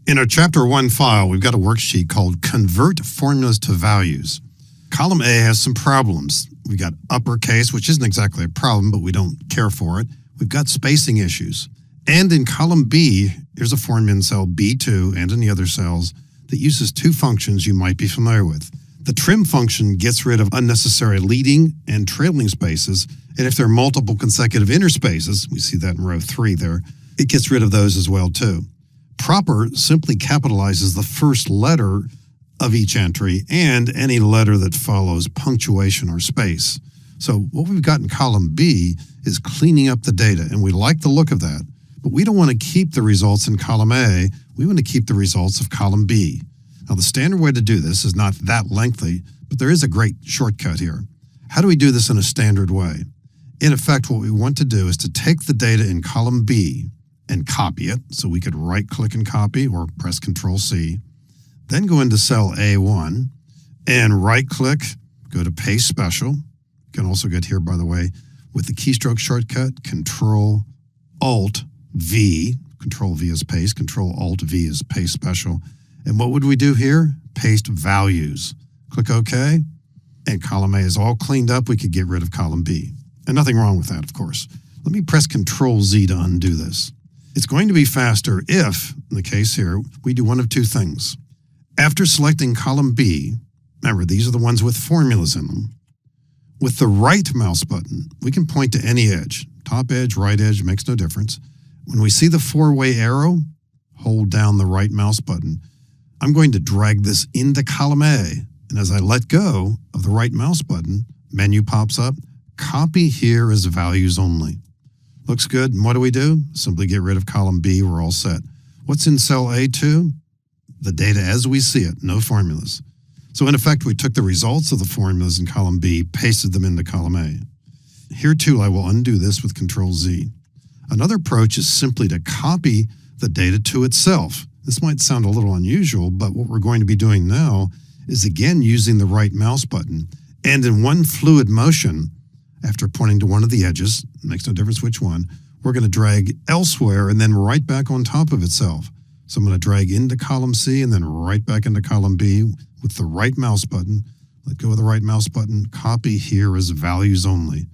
In our Chapter 1 file, we've got a worksheet called Convert Formulas to Values. Column A has some problems. We've got uppercase, which isn't exactly a problem, but we don't care for it. We've got spacing issues. And in column B, here's a formula in cell B2 and in the other cells that uses two functions you might be familiar with. The trim function gets rid of unnecessary leading and trailing spaces, and if there are multiple consecutive interspaces, we see that in row 3 there, it gets rid of those as well too. Proper simply capitalizes the first letter of each entry and any letter that follows punctuation or space. So what we've got in column B is cleaning up the data, and we like the look of that. But we don't want to keep the results in column A. We want to keep the results of column B. Now, the standard way to do this is not that lengthy, but there is a great shortcut here. How do we do this in a standard way? In effect, what we want to do is to take the data in column B and copy it, so we could right-click and copy or press Control-C, then go into cell A1 and right-click, go to Paste Special. You can also get here, by the way, with the keystroke shortcut, Control-Alt-V. Control-V is paste, Control-Alt-V is paste special. And what would we do here? Paste values. Click OK, and column A is all cleaned up. We could get rid of column B. And nothing wrong with that, of course. Let me press Control-Z to undo this. It's going to be faster if, in the case here, we do one of two things. After selecting column B, remember, these are the ones with formulas in them, with the right mouse button, we can point to any edge. Top edge, right edge, makes no difference. When we see the four-way arrow, hold down the right mouse button. I'm going to drag this into column A, and as I let go of the right mouse button, menu pops up, copy here as values only. Looks good, and what do? Simply get rid of column B, we're all set. What's in cell A2? The data as we see it, no formulas. So in effect, we took the results of the formulas in column B, pasted them into column A. Here too, I will undo this with Control-Z. Another approach is simply to copy the data to itself. This might sound a little unusual, but what we're going to be doing now is again using the right mouse button, and in one fluid motion, after pointing to one of the edges, makes no difference which one, we're going to drag elsewhere and then right back on top of itself. So I'm going to drag into column C and then right back into column B with the right mouse button. Let go of the right mouse button, copy here as values only.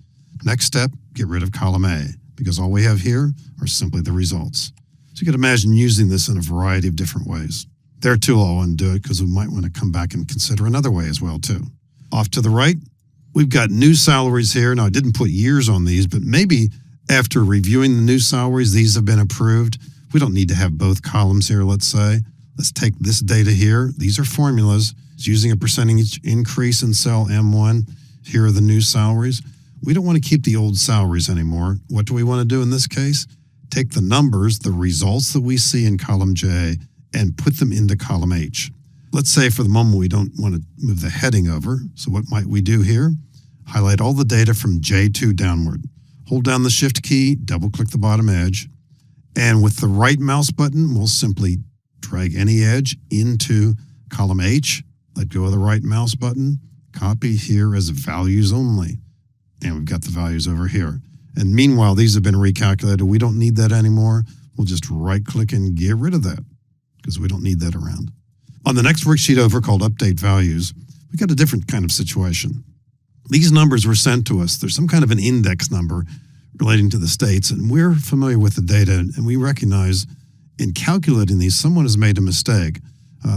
Next step, get rid of column A, because all we have here are simply the results. So you can imagine using this in a variety of different ways. There too, I'll undo it because we might want to come back and consider another way as well too. Off to the right, we've got new salaries here. Now, I didn't put years on these, but maybe after reviewing the new salaries, these have been approved. We don't need to have both columns here, let's say. Let's take this data here. These are formulas. It's using a percentage increase in cell M1. Here are the new salaries. We don't want to keep the old salaries anymore. What do we want to do in this case? Take the numbers, the results that we see in column J, and put them into column H. Let's say for the moment we don't want to move the heading over. So what might we do here? Highlight all the data from J2 downward. Hold down the Shift key, double-click the bottom edge, and with the right mouse button, we'll simply drag any edge into column H, let go of the right mouse button, copy here as values only. And we've got the values over here. And meanwhile, these have been recalculated. We don't need that anymore. We'll just right-click and get rid of that because we don't need that around. On the next worksheet over called Update Values, we got a different kind of situation. These numbers were sent to us. There's some kind of an index number relating to the states, and we're familiar with the data, and we recognize in calculating these, someone has made a mistake.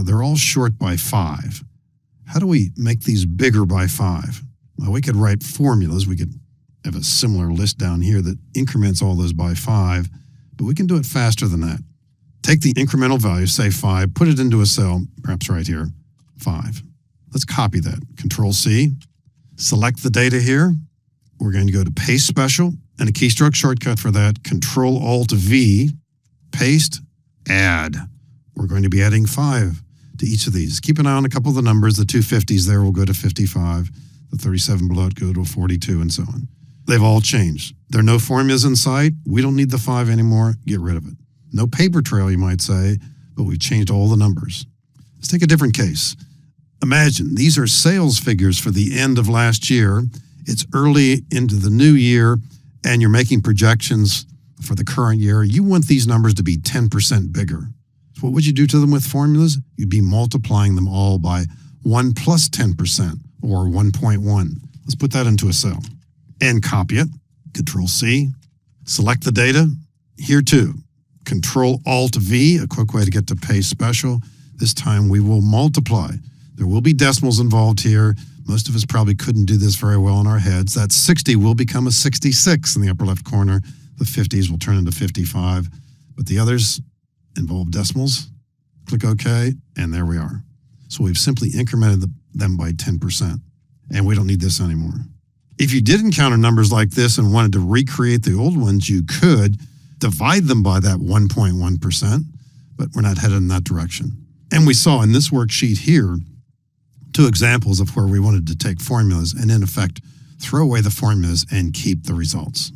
They're all short by 5. How do we make these bigger by 5? Well, we could write formulas. We could have a similar list down here that increments all those by 5, but we can do it faster than that. Take the incremental value, say 5, put it into a cell, perhaps right here, 5. Let's copy that. Control-C, select the data here. We're going to go to Paste Special, and a keystroke shortcut for that, Control-Alt-V, paste, add. We're going to be adding 5 to each of these. Keep an eye on a couple of the numbers. The 250s there will go to 55. The 37 below it go to 42, and so on. They've all changed. There are no formulas in sight. We don't need the 5 anymore. Get rid of it. No paper trail, you might say, but we've changed all the numbers. Let's take a different case. Imagine these are sales figures for the end of last year. It's early into the new year, and you're making projections for the current year. You want these numbers to be 10% bigger. So what would you do to them with formulas? You'd be multiplying them all by 1 plus 10%, or 1.1. Let's put that into a cell and copy it. Control C. Select the data. Here too, Control Alt V, a quick way to get to paste special. This time we will multiply. There will be decimals involved here. Most of us probably couldn't do this very well in our heads. That 60 will become a 66 in the upper left corner. The 50s will turn into 55, but the others involve decimals. Click OK, and there we are. So we've simply incremented them by 10%, and we don't need this anymore. If you did encounter numbers like this and wanted to recreate the old ones, you could divide them by that 1.1%, but we're not headed in that direction. And we saw in this worksheet here 2 examples of where we wanted to take formulas and in effect throw away the formulas and keep the results.